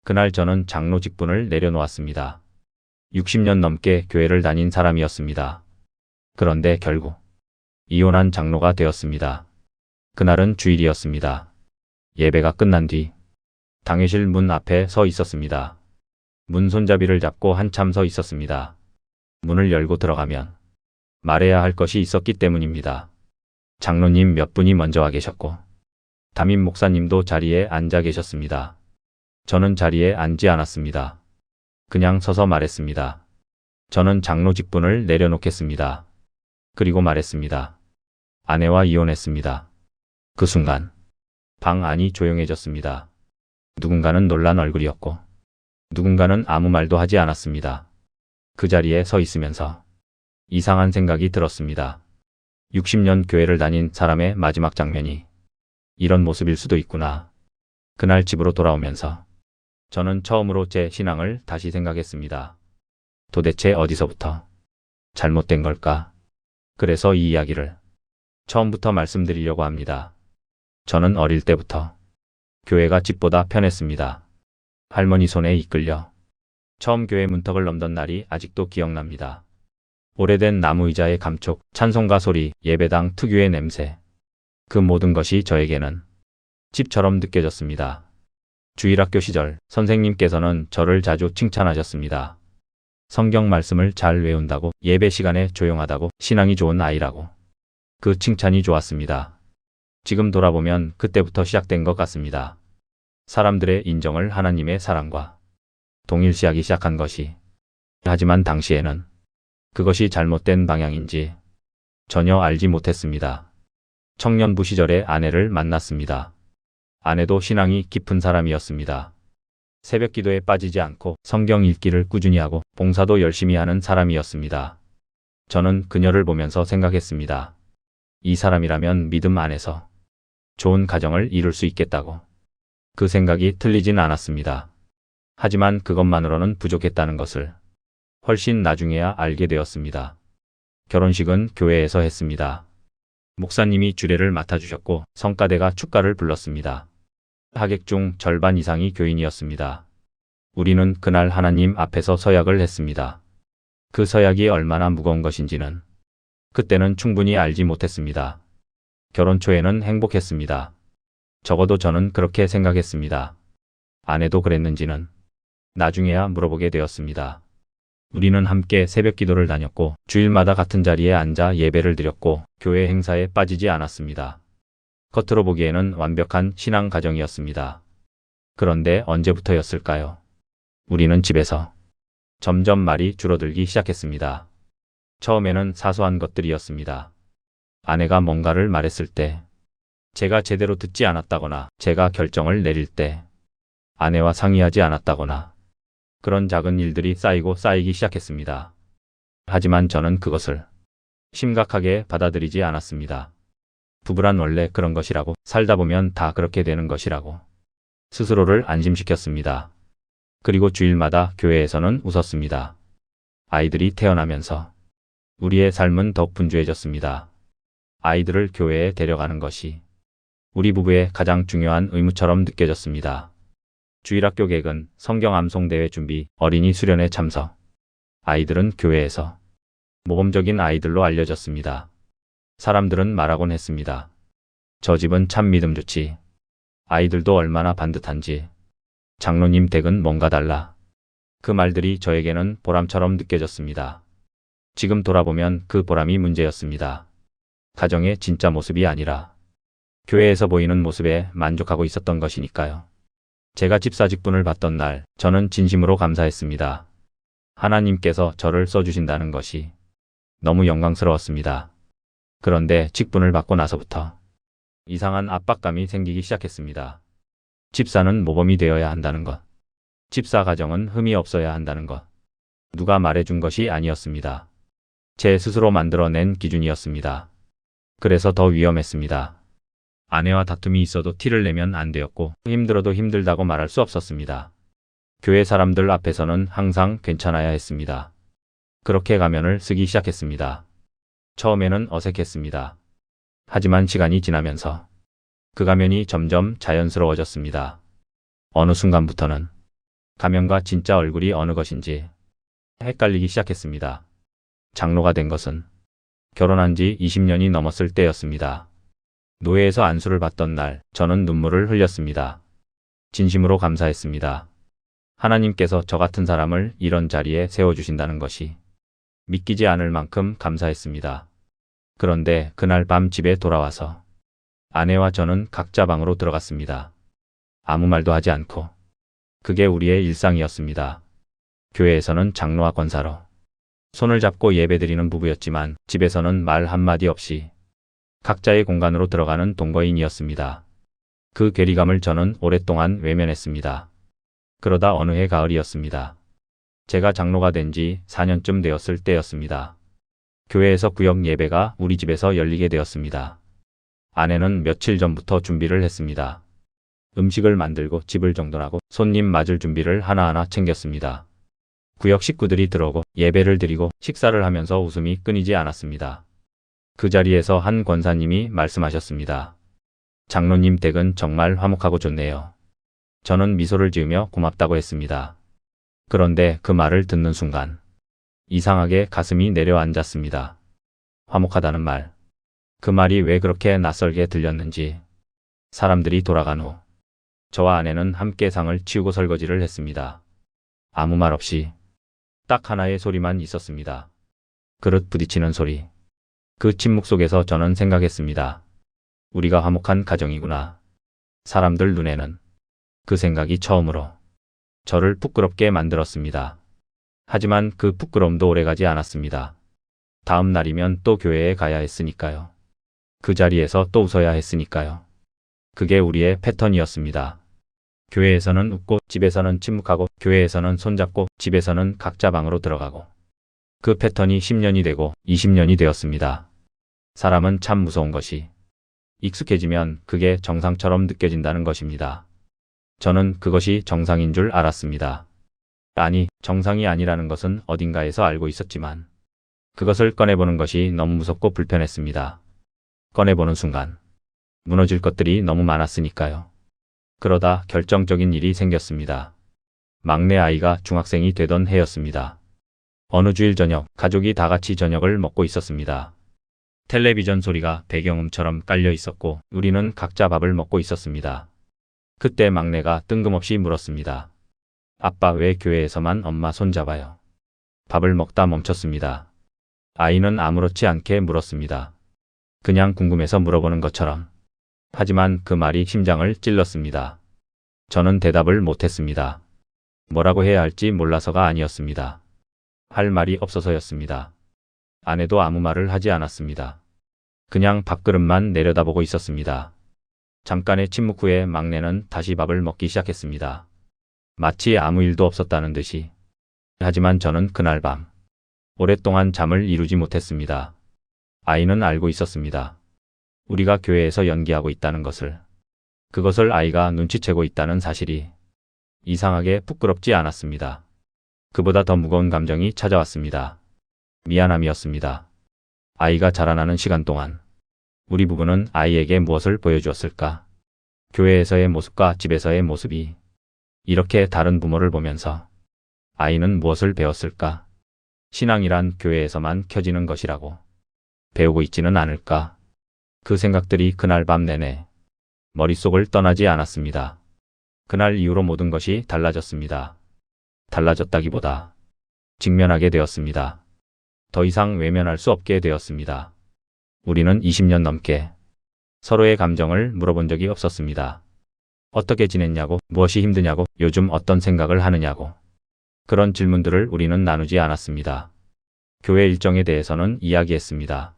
그날 저는 장로 직분을 내려놓았습니다. 60년 넘게 교회를 다닌 사람이었습니다. 그런데 결국 이혼한 장로가 되었습니다. 그날은 주일이었습니다. 예배가 끝난 뒤 당회실 문 앞에 서 있었습니다. 문 손잡이를 잡고 한참 서 있었습니다. 문을 열고 들어가면 말해야 할 것이 있었기 때문입니다. 장로님 몇 분이 먼저 와 계셨고 담임 목사님도 자리에 앉아 계셨습니다. 저는 자리에 앉지 않았습니다. 그냥 서서 말했습니다. 저는 장로 직분을 내려놓겠습니다. 그리고 말했습니다. 아내와 이혼했습니다. 그 순간 방 안이 조용해졌습니다. 누군가는 놀란 얼굴이었고 누군가는 아무 말도 하지 않았습니다. 그 자리에 서 있으면서 이상한 생각이 들었습니다. 60년 교회를 다닌 사람의 마지막 장면이 이런 모습일 수도 있구나. 그날 집으로 돌아오면서 저는 처음으로 제 신앙을 다시 생각했습니다. 도대체 어디서부터 잘못된 걸까? 그래서 이 이야기를 처음부터 말씀드리려고 합니다. 저는 어릴 때부터 교회가 집보다 편했습니다. 할머니 손에 이끌려 처음 교회 문턱을 넘던 날이 아직도 기억납니다. 오래된 나무 의자의 감촉, 찬송가 소리, 예배당 특유의 냄새. 그 모든 것이 저에게는 집처럼 느껴졌습니다. 주일학교 시절 선생님께서는 저를 자주 칭찬하셨습니다. 성경 말씀을 잘 외운다고, 예배 시간에 조용하다고, 신앙이 좋은 아이라고. 그 칭찬이 좋았습니다. 지금 돌아보면 그때부터 시작된 것 같습니다. 사람들의 인정을 하나님의 사랑과 동일시하기 시작한 것이. 하지만 당시에는 그것이 잘못된 방향인지 전혀 알지 못했습니다. 청년부 시절에 아내를 만났습니다. 아내도 신앙이 깊은 사람이었습니다. 새벽 기도에 빠지지 않고 성경 읽기를 꾸준히 하고 봉사도 열심히 하는 사람이었습니다. 저는 그녀를 보면서 생각했습니다. 이 사람이라면 믿음 안에서 좋은 가정을 이룰 수 있겠다고. 그 생각이 틀리진 않았습니다. 하지만 그것만으로는 부족했다는 것을 훨씬 나중에야 알게 되었습니다. 결혼식은 교회에서 했습니다. 목사님이 주례를 맡아주셨고 성가대가 축가를 불렀습니다. 하객 중 절반 이상이 교인이었습니다. 우리는 그날 하나님 앞에서 서약을 했습니다. 그 서약이 얼마나 무거운 것인지는 그때는 충분히 알지 못했습니다. 결혼 초에는 행복했습니다. 적어도 저는 그렇게 생각했습니다. 아내도 그랬는지는 나중에야 물어보게 되었습니다. 우리는 함께 새벽 기도를 다녔고 주일마다 같은 자리에 앉아 예배를 드렸고 교회 행사에 빠지지 않았습니다. 겉으로 보기에는 완벽한 신앙 가정이었습니다. 그런데 언제부터였을까요? 우리는 집에서 점점 말이 줄어들기 시작했습니다. 처음에는 사소한 것들이었습니다. 아내가 뭔가를 말했을 때, 제가 제대로 듣지 않았다거나 제가 결정을 내릴 때 아내와 상의하지 않았다거나 그런 작은 일들이 쌓이기 시작했습니다. 하지만 저는 그것을 심각하게 받아들이지 않았습니다. 부부란 원래 그런 것이라고, 살다 보면 다 그렇게 되는 것이라고 스스로를 안심시켰습니다. 그리고 주일마다 교회에서는 웃었습니다. 아이들이 태어나면서 우리의 삶은 더욱 분주해졌습니다. 아이들을 교회에 데려가는 것이 우리 부부의 가장 중요한 의무처럼 느껴졌습니다. 주일학교 개근, 성경 암송대회 준비, 어린이 수련회 참석. 아이들은 교회에서 모범적인 아이들로 알려졌습니다. 사람들은 말하곤 했습니다. 저 집은 참 믿음 좋지. 아이들도 얼마나 반듯한지. 장로님 댁은 뭔가 달라. 그 말들이 저에게는 보람처럼 느껴졌습니다. 지금 돌아보면 그 보람이 문제였습니다. 가정의 진짜 모습이 아니라 교회에서 보이는 모습에 만족하고 있었던 것이니까요. 제가 집사 직분을 받던 날 저는 진심으로 감사했습니다. 하나님께서 저를 써주신다는 것이 너무 영광스러웠습니다. 그런데 직분을 받고 나서부터 이상한 압박감이 생기기 시작했습니다. 집사는 모범이 되어야 한다는 것. 집사 가정은 흠이 없어야 한다는 것. 누가 말해준 것이 아니었습니다. 제 스스로 만들어낸 기준이었습니다. 그래서 더 위험했습니다. 아내와 다툼이 있어도 티를 내면 안 되었고 힘들어도 힘들다고 말할 수 없었습니다. 교회 사람들 앞에서는 항상 괜찮아야 했습니다. 그렇게 가면을 쓰기 시작했습니다. 처음에는 어색했습니다. 하지만 시간이 지나면서 그 가면이 점점 자연스러워졌습니다. 어느 순간부터는 가면과 진짜 얼굴이 어느 것인지 헷갈리기 시작했습니다. 장로가 된 것은 결혼한 지 20년이 넘었을 때였습니다. 노예에서 안수를 받던 날 저는 눈물을 흘렸습니다. 진심으로 감사했습니다. 하나님께서 저 같은 사람을 이런 자리에 세워주신다는 것이 믿기지 않을 만큼 감사했습니다. 그런데 그날 밤 집에 돌아와서 아내와 저는 각자 방으로 들어갔습니다. 아무 말도 하지 않고. 그게 우리의 일상이었습니다. 교회에서는 장로와 권사로 손을 잡고 예배드리는 부부였지만 집에서는 말 한마디 없이 각자의 공간으로 들어가는 동거인이었습니다. 그 괴리감을 저는 오랫동안 외면했습니다. 그러다 어느 해 가을이었습니다. 제가 장로가 된 지 4년쯤 되었을 때였습니다. 교회에서 구역 예배가 우리 집에서 열리게 되었습니다. 아내는 며칠 전부터 준비를 했습니다. 음식을 만들고 집을 정돈하고 손님 맞을 준비를 하나하나 챙겼습니다. 구역 식구들이 들어오고 예배를 드리고 식사를 하면서 웃음이 끊이지 않았습니다. 그 자리에서 한 권사님이 말씀하셨습니다. 장로님 댁은 정말 화목하고 좋네요. 저는 미소를 지으며 고맙다고 했습니다. 그런데 그 말을 듣는 순간 이상하게 가슴이 내려앉았습니다. 화목하다는 말. 그 말이 왜 그렇게 낯설게 들렸는지. 사람들이 돌아간 후 저와 아내는 함께 상을 치우고 설거지를 했습니다. 아무 말 없이 딱 하나의 소리만 있었습니다. 그릇 부딪히는 소리. 그 침묵 속에서 저는 생각했습니다. 우리가 화목한 가정이구나. 사람들 눈에는. 그 생각이 처음으로 저를 부끄럽게 만들었습니다. 하지만 그 부끄러움도 오래가지 않았습니다. 다음 날이면 또 교회에 가야 했으니까요. 그 자리에서 또 웃어야 했으니까요. 그게 우리의 패턴이었습니다. 교회에서는 웃고 집에서는 침묵하고 교회에서는 손잡고 집에서는 각자 방으로 들어가고. 그 패턴이 10년이 되고 20년이 되었습니다. 사람은 참 무서운 것이 익숙해지면 그게 정상처럼 느껴진다는 것입니다. 저는 그것이 정상인 줄 알았습니다. 아니, 정상이 아니라는 것은 어딘가에서 알고 있었지만 그것을 꺼내보는 것이 너무 무섭고 불편했습니다. 꺼내보는 순간 무너질 것들이 너무 많았으니까요. 그러다 결정적인 일이 생겼습니다. 막내 아이가 중학생이 되던 해였습니다. 어느 주일 저녁, 가족이 다 같이 저녁을 먹고 있었습니다. 텔레비전 소리가 배경음처럼 깔려 있었고 우리는 각자 밥을 먹고 있었습니다. 그때 막내가 뜬금없이 물었습니다. 아빠, 왜 교회에서만 엄마 손잡아요? 밥을 먹다 멈췄습니다. 아이는 아무렇지 않게 물었습니다. 그냥 궁금해서 물어보는 것처럼. 하지만 그 말이 심장을 찔렀습니다. 저는 대답을 못했습니다. 뭐라고 해야 할지 몰라서가 아니었습니다. 할 말이 없어서였습니다. 아내도 아무 말을 하지 않았습니다. 그냥 밥그릇만 내려다보고 있었습니다. 잠깐의 침묵 후에 막내는 다시 밥을 먹기 시작했습니다. 마치 아무 일도 없었다는 듯이. 하지만 저는 그날 밤 오랫동안 잠을 이루지 못했습니다. 아이는 알고 있었습니다. 우리가 교회에서 연기하고 있다는 것을. 그것을 아이가 눈치채고 있다는 사실이 이상하게 부끄럽지 않았습니다. 그보다 더 무거운 감정이 찾아왔습니다. 미안함이었습니다. 아이가 자라나는 시간 동안 우리 부부는 아이에게 무엇을 보여주었을까? 교회에서의 모습과 집에서의 모습이 이렇게 다른 부모를 보면서 아이는 무엇을 배웠을까? 신앙이란 교회에서만 켜지는 것이라고 배우고 있지는 않을까? 그 생각들이 그날 밤 내내 머릿속을 떠나지 않았습니다. 그날 이후로 모든 것이 달라졌습니다. 달라졌다기보다 직면하게 되었습니다. 더 이상 외면할 수 없게 되었습니다. 우리는 20년 넘게 서로의 감정을 물어본 적이 없었습니다. 어떻게 지냈냐고, 무엇이 힘드냐고, 요즘 어떤 생각을 하느냐고. 그런 질문들을 우리는 나누지 않았습니다. 교회 일정에 대해서는 이야기했습니다.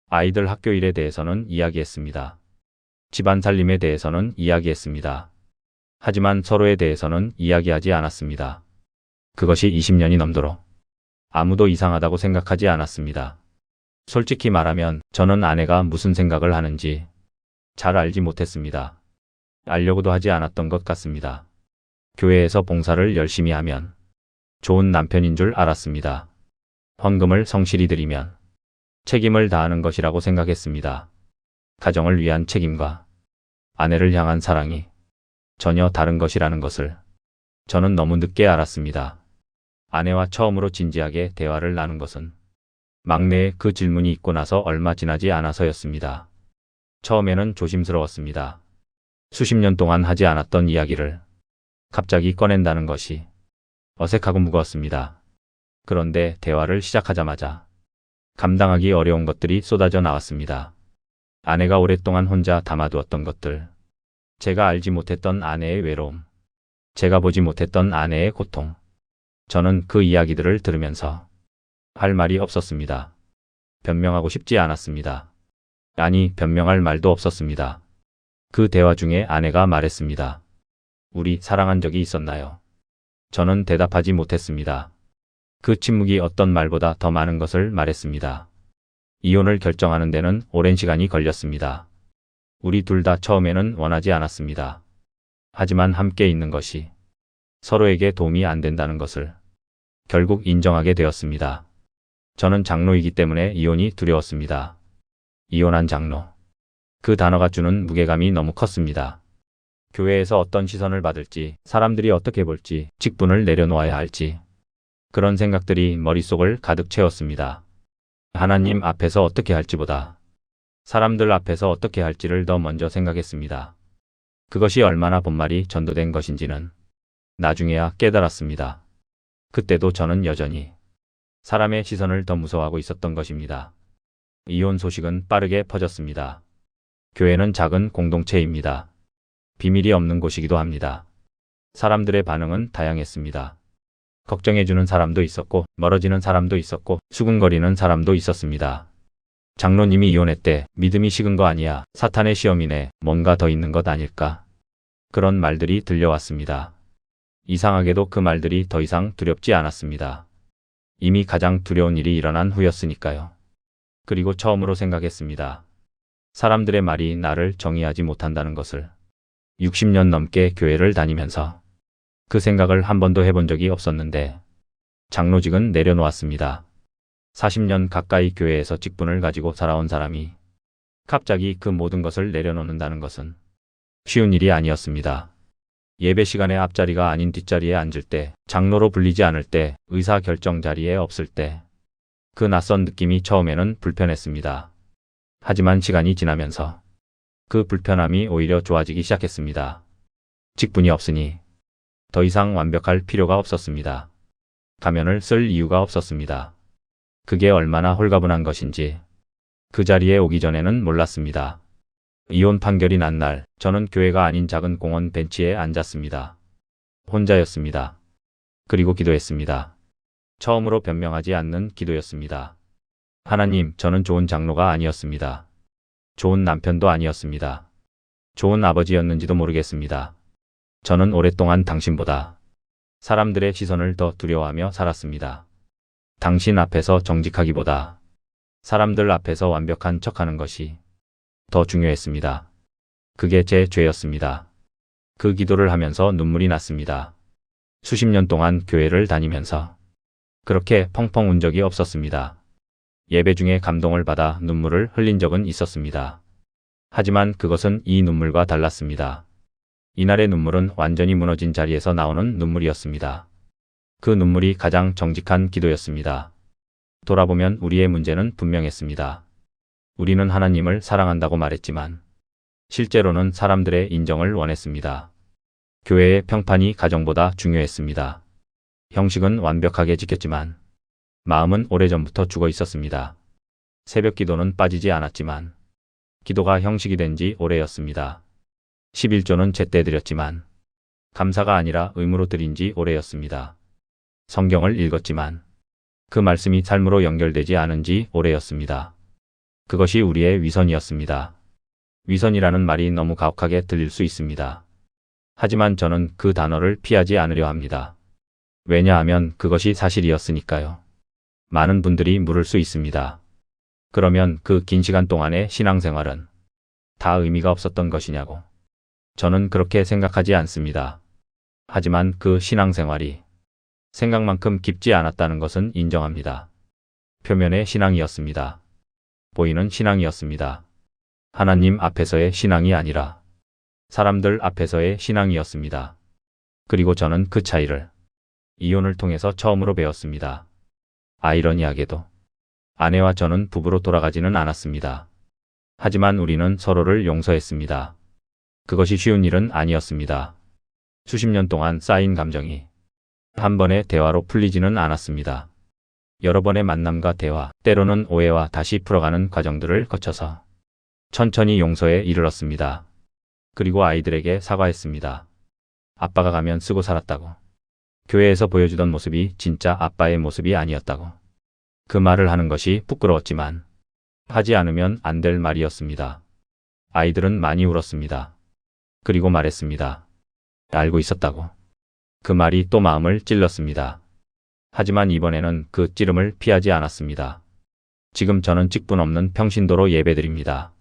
아이들 학교 일에 대해서는 이야기했습니다. 집안 살림에 대해서는 이야기했습니다. 하지만 서로에 대해서는 이야기하지 않았습니다. 그것이 20년이 넘도록 아무도 이상하다고 생각하지 않았습니다. 솔직히 말하면 저는 아내가 무슨 생각을 하는지 잘 알지 못했습니다. 알려고도 하지 않았던 것 같습니다. 교회에서 봉사를 열심히 하면 좋은 남편인 줄 알았습니다. 헌금을 성실히 드리면 책임을 다하는 것이라고 생각했습니다. 가정을 위한 책임과 아내를 향한 사랑이 전혀 다른 것이라는 것을 저는 너무 늦게 알았습니다. 아내와 처음으로 진지하게 대화를 나눈 것은 막내의 그 질문이 있고 나서 얼마 지나지 않아서였습니다. 처음에는 조심스러웠습니다. 수십 년 동안 하지 않았던 이야기를 갑자기 꺼낸다는 것이 어색하고 무거웠습니다. 그런데 대화를 시작하자마자 감당하기 어려운 것들이 쏟아져 나왔습니다. 아내가 오랫동안 혼자 담아두었던 것들, 제가 알지 못했던 아내의 외로움, 제가 보지 못했던 아내의 고통. 저는 그 이야기들을 들으면서 할 말이 없었습니다. 변명하고 싶지 않았습니다. 아니, 변명할 말도 없었습니다. 그 대화 중에 아내가 말했습니다. 우리 사랑한 적이 있었나요? 저는 대답하지 못했습니다. 그 침묵이 어떤 말보다 더 많은 것을 말했습니다. 이혼을 결정하는 데는 오랜 시간이 걸렸습니다. 우리 둘 다 처음에는 원하지 않았습니다. 하지만 함께 있는 것이 서로에게 도움이 안 된다는 것을 결국 인정하게 되었습니다. 저는 장로이기 때문에 이혼이 두려웠습니다. 이혼한 장로. 그 단어가 주는 무게감이 너무 컸습니다. 교회에서 어떤 시선을 받을지, 사람들이 어떻게 볼지, 직분을 내려놓아야 할지, 그런 생각들이 머릿속을 가득 채웠습니다. 하나님 앞에서 어떻게 할지보다 사람들 앞에서 어떻게 할지를 더 먼저 생각했습니다. 그것이 얼마나 본말이 전도된 것인지는 나중에야 깨달았습니다. 그때도 저는 여전히 사람의 시선을 더 무서워하고 있었던 것입니다. 이혼 소식은 빠르게 퍼졌습니다. 교회는 작은 공동체입니다. 비밀이 없는 곳이기도 합니다. 사람들의 반응은 다양했습니다. 걱정해주는 사람도 있었고, 멀어지는 사람도 있었고, 수군거리는 사람도 있었습니다. 장로님이 이혼했대. 믿음이 식은 거 아니야. 사탄의 시험이네. 뭔가 더 있는 것 아닐까. 그런 말들이 들려왔습니다. 이상하게도 그 말들이 더 이상 두렵지 않았습니다. 이미 가장 두려운 일이 일어난 후였으니까요. 그리고 처음으로 생각했습니다. 사람들의 말이 나를 정의하지 못한다는 것을. 60년 넘게 교회를 다니면서 그 생각을 한 번도 해본 적이 없었는데 장로직은 내려놓았습니다. 40년 가까이 교회에서 직분을 가지고 살아온 사람이 갑자기 그 모든 것을 내려놓는다는 것은 쉬운 일이 아니었습니다. 예배 시간에 앞자리가 아닌 뒷자리에 앉을 때, 장로로 불리지 않을 때, 의사결정 자리에 없을 때, 그 낯선 느낌이 처음에는 불편했습니다. 하지만 시간이 지나면서 그 불편함이 오히려 좋아지기 시작했습니다. 직분이 없으니 더 이상 완벽할 필요가 없었습니다. 가면을 쓸 이유가 없었습니다. 그게 얼마나 홀가분한 것인지 그 자리에 오기 전에는 몰랐습니다. 이혼 판결이 난 날, 저는 교회가 아닌 작은 공원 벤치에 앉았습니다. 혼자였습니다. 그리고 기도했습니다. 처음으로 변명하지 않는 기도였습니다. 하나님, 저는 좋은 장로가 아니었습니다. 좋은 남편도 아니었습니다. 좋은 아버지였는지도 모르겠습니다. 저는 오랫동안 당신보다 사람들의 시선을 더 두려워하며 살았습니다. 당신 앞에서 정직하기보다 사람들 앞에서 완벽한 척하는 것이 더 중요했습니다. 그게 제 죄였습니다. 그 기도를 하면서 눈물이 났습니다. 수십 년 동안 교회를 다니면서 그렇게 펑펑 운 적이 없었습니다. 예배 중에 감동을 받아 눈물을 흘린 적은 있었습니다. 하지만 그것은 이 눈물과 달랐습니다. 이날의 눈물은 완전히 무너진 자리에서 나오는 눈물이었습니다. 그 눈물이 가장 정직한 기도였습니다. 돌아보면 우리의 문제는 분명했습니다. 우리는 하나님을 사랑한다고 말했지만 실제로는 사람들의 인정을 원했습니다. 교회의 평판이 가정보다 중요했습니다. 형식은 완벽하게 지켰지만 마음은 오래전부터 죽어 있었습니다. 새벽 기도는 빠지지 않았지만 기도가 형식이 된 지 오래였습니다. 11조는 제때 드렸지만 감사가 아니라 의무로 드린 지 오래였습니다. 성경을 읽었지만 그 말씀이 삶으로 연결되지 않은 지 오래였습니다. 그것이 우리의 위선이었습니다. 위선이라는 말이 너무 가혹하게 들릴 수 있습니다. 하지만 저는 그 단어를 피하지 않으려 합니다. 왜냐하면 그것이 사실이었으니까요. 많은 분들이 물을 수 있습니다. 그러면 그 긴 시간 동안의 신앙생활은 다 의미가 없었던 것이냐고. 저는 그렇게 생각하지 않습니다. 하지만 그 신앙생활이 생각만큼 깊지 않았다는 것은 인정합니다. 표면의 신앙이었습니다. 보이는 신앙이었습니다. 하나님 앞에서의 신앙이 아니라 사람들 앞에서의 신앙이었습니다. 그리고 저는 그 차이를 이혼을 통해서 처음으로 배웠습니다. 아이러니하게도 아내와 저는 부부로 돌아가지는 않았습니다. 하지만 우리는 서로를 용서했습니다. 그것이 쉬운 일은 아니었습니다. 수십 년 동안 쌓인 감정이 한 번의 대화로 풀리지는 않았습니다. 여러 번의 만남과 대화, 때로는 오해와 다시 풀어가는 과정들을 거쳐서 천천히 용서에 이르렀습니다. 그리고 아이들에게 사과했습니다. 아빠가 가면 쓰고 살았다고. 교회에서 보여주던 모습이 진짜 아빠의 모습이 아니었다고. 그 말을 하는 것이 부끄러웠지만 하지 않으면 안 될 말이었습니다. 아이들은 많이 울었습니다. 그리고 말했습니다. 알고 있었다고. 그 말이 또 마음을 찔렀습니다. 하지만 이번에는 그 찌름을 피하지 않았습니다. 지금 저는 직분 없는 평신도로 예배드립니다.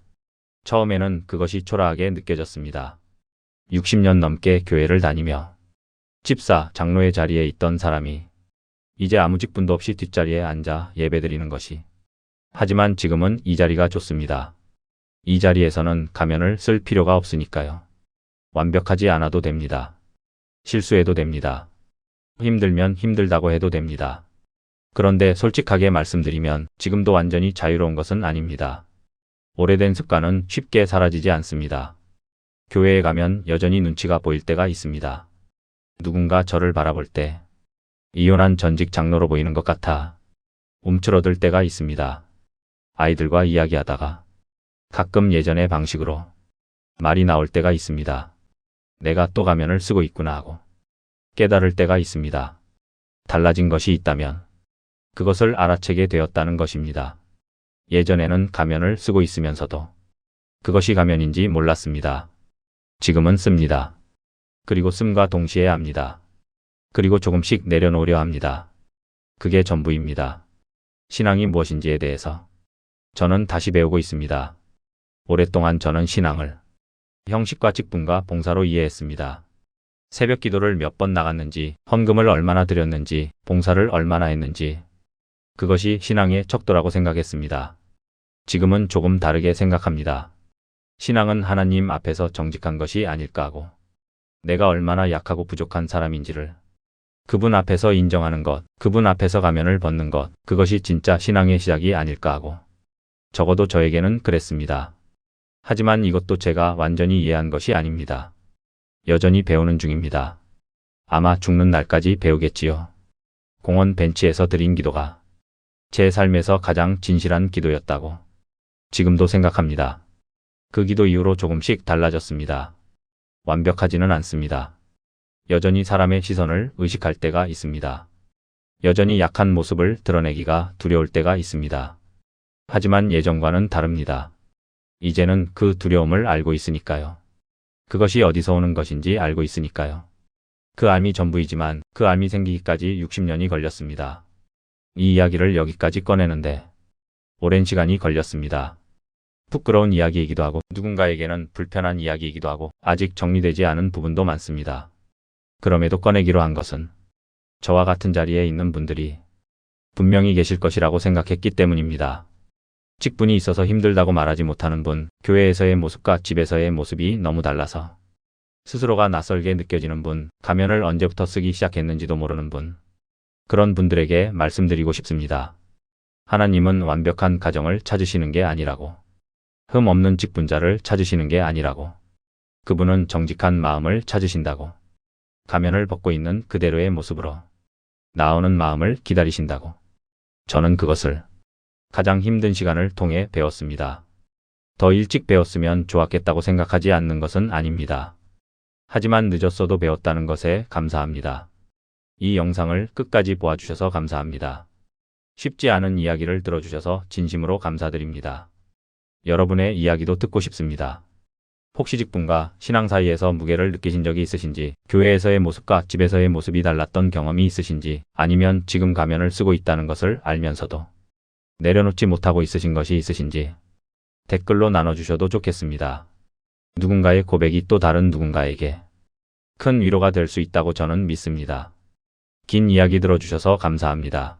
처음에는 그것이 초라하게 느껴졌습니다. 60년 넘게 교회를 다니며 집사, 장로의 자리에 있던 사람이 이제 아무 직분도 없이 뒷자리에 앉아 예배드리는 것이. 하지만 지금은 이 자리가 좋습니다. 이 자리에서는 가면을 쓸 필요가 없으니까요. 완벽하지 않아도 됩니다. 실수해도 됩니다. 힘들면 힘들다고 해도 됩니다. 그런데 솔직하게 말씀드리면 지금도 완전히 자유로운 것은 아닙니다. 오래된 습관은 쉽게 사라지지 않습니다. 교회에 가면 여전히 눈치가 보일 때가 있습니다. 누군가 저를 바라볼 때 이혼한 전직 장로로 보이는 것 같아 움츠러들 때가 있습니다. 아이들과 이야기하다가 가끔 예전의 방식으로 말이 나올 때가 있습니다. 내가 또 가면을 쓰고 있구나 하고 깨달을 때가 있습니다. 달라진 것이 있다면 그것을 알아채게 되었다는 것입니다. 예전에는 가면을 쓰고 있으면서도 그것이 가면인지 몰랐습니다. 지금은 씁니다. 그리고 씀과 동시에 합니다. 그리고 조금씩 내려놓으려 합니다. 그게 전부입니다. 신앙이 무엇인지에 대해서 저는 다시 배우고 있습니다. 오랫동안 저는 신앙을 형식과 직분과 봉사로 이해했습니다. 새벽 기도를 몇 번 나갔는지, 헌금을 얼마나 드렸는지, 봉사를 얼마나 했는지, 그것이 신앙의 척도라고 생각했습니다. 지금은 조금 다르게 생각합니다. 신앙은 하나님 앞에서 정직한 것이 아닐까 하고, 내가 얼마나 약하고 부족한 사람인지를 그분 앞에서 인정하는 것, 그분 앞에서 가면을 벗는 것, 그것이 진짜 신앙의 시작이 아닐까 하고, 적어도 저에게는 그랬습니다. 하지만 이것도 제가 완전히 이해한 것이 아닙니다. 여전히 배우는 중입니다. 아마 죽는 날까지 배우겠지요. 공원 벤치에서 드린 기도가 제 삶에서 가장 진실한 기도였다고 지금도 생각합니다. 그 기도 이후로 조금씩 달라졌습니다. 완벽하지는 않습니다. 여전히 사람의 시선을 의식할 때가 있습니다. 여전히 약한 모습을 드러내기가 두려울 때가 있습니다. 하지만 예전과는 다릅니다. 이제는 그 두려움을 알고 있으니까요. 그것이 어디서 오는 것인지 알고 있으니까요. 그 암이 전부이지만 그 암이 생기기까지 60년이 걸렸습니다. 이 이야기를 여기까지 꺼내는데 오랜 시간이 걸렸습니다. 부끄러운 이야기이기도 하고 누군가에게는 불편한 이야기이기도 하고 아직 정리되지 않은 부분도 많습니다. 그럼에도 꺼내기로 한 것은 저와 같은 자리에 있는 분들이 분명히 계실 것이라고 생각했기 때문입니다. 직분이 있어서 힘들다고 말하지 못하는 분, 교회에서의 모습과 집에서의 모습이 너무 달라서 스스로가 낯설게 느껴지는 분, 가면을 언제부터 쓰기 시작했는지도 모르는 분, 그런 분들에게 말씀드리고 싶습니다. 하나님은 완벽한 가정을 찾으시는 게 아니라고, 흠 없는 직분자를 찾으시는 게 아니라고, 그분은 정직한 마음을 찾으신다고, 가면을 벗고 있는 그대로의 모습으로 나오는 마음을 기다리신다고. 저는 그것을 가장 힘든 시간을 통해 배웠습니다. 더 일찍 배웠으면 좋았겠다고 생각하지 않는 것은 아닙니다. 하지만 늦었어도 배웠다는 것에 감사합니다. 이 영상을 끝까지 보아주셔서 감사합니다. 쉽지 않은 이야기를 들어주셔서 진심으로 감사드립니다. 여러분의 이야기도 듣고 싶습니다. 혹시 직분과 신앙 사이에서 무게를 느끼신 적이 있으신지, 교회에서의 모습과 집에서의 모습이 달랐던 경험이 있으신지, 아니면 지금 가면을 쓰고 있다는 것을 알면서도 내려놓지 못하고 있으신 것이 있으신지 댓글로 나눠주셔도 좋겠습니다. 누군가의 고백이 또 다른 누군가에게 큰 위로가 될 수 있다고 저는 믿습니다. 긴 이야기 들어주셔서 감사합니다.